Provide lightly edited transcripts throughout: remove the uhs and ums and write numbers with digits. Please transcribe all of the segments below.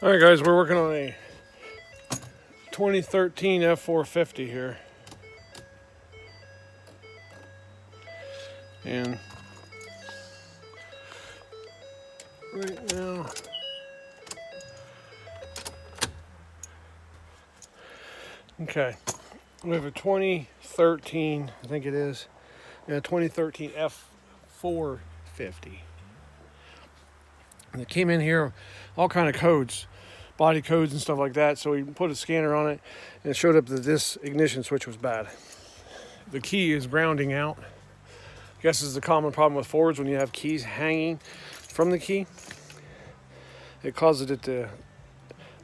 All right, guys, we're working on a 2013 F450 here. And right now, okay, we have a 2013, I think it is, 2013 F450. And it came in here, all kind of codes, body codes and stuff like that. So we put a scanner on it, and it showed up that this ignition switch was bad. The key is grounding out. I guess this is a common problem with Fords when you have keys hanging from the key. It causes it to,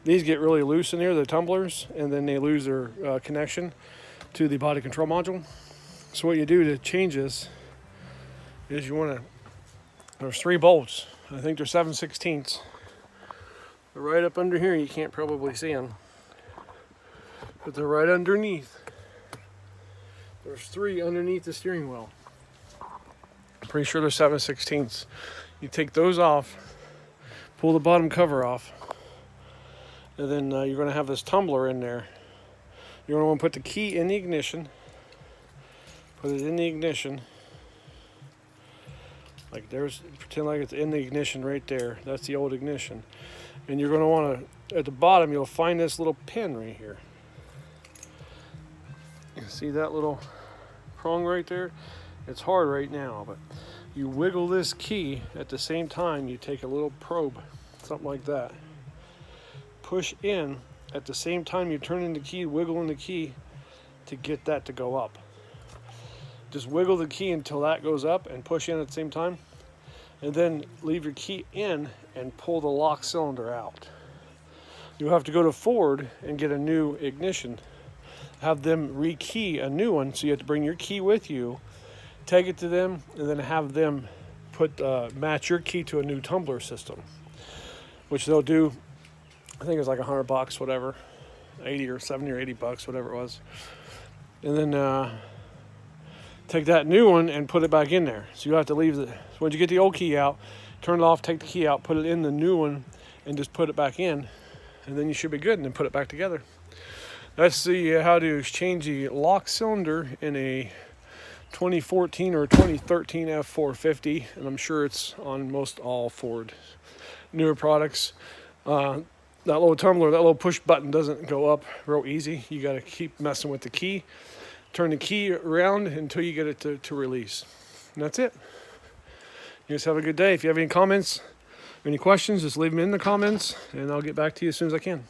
these get really loose in here, the tumblers, and then they lose their connection to the body control module. So what you do to change this is you want to, there's 3 bolts. I think they're 7/16. They're right up under here. You can't probably see them, but they're right underneath. There's 3 underneath the steering wheel. I'm pretty sure they're 7/16. You take those off, pull the bottom cover off, and then you're going to have this tumbler in there. You're going to want to put the key in the ignition. Put it in the ignition. Like there's, pretend like it's in the ignition right there. That's the old ignition. And you're going to want to, at the bottom, you'll find this little pin right here. You see that little prong right there? It's hard right now, but you wiggle this key at the same time. You take a little probe, something like that. Push in at the same time you turn in the key, wiggle in the key to get that to go up. Just wiggle the key until that goes up and push in at the same time. And then leave your key in and pull the lock cylinder out. You'll have to go to Ford and get a new ignition. Have them rekey a new one, so you have to bring your key with you, take it to them, and then have them match your key to a new tumbler system, which they'll do. I think it's like $100, whatever, 80 or 70 or 80 bucks, whatever it was. And then take that new one and put it back in there. So you have to leave the, once you get the old key out, turn it off, take the key out, put it in the new one, and just put it back in, and then you should be good, and then put it back together. That's the how to change the lock cylinder in a 2014 or 2013 F450, and I'm sure it's on most all Ford newer products. That little tumbler, that little push button doesn't go up real easy. You got to keep messing with the key. Turn the key around until you get it to release. And that's it. You guys have a good day. If you have any comments, any questions, just leave them in the comments, and I'll get back to you as soon as I can.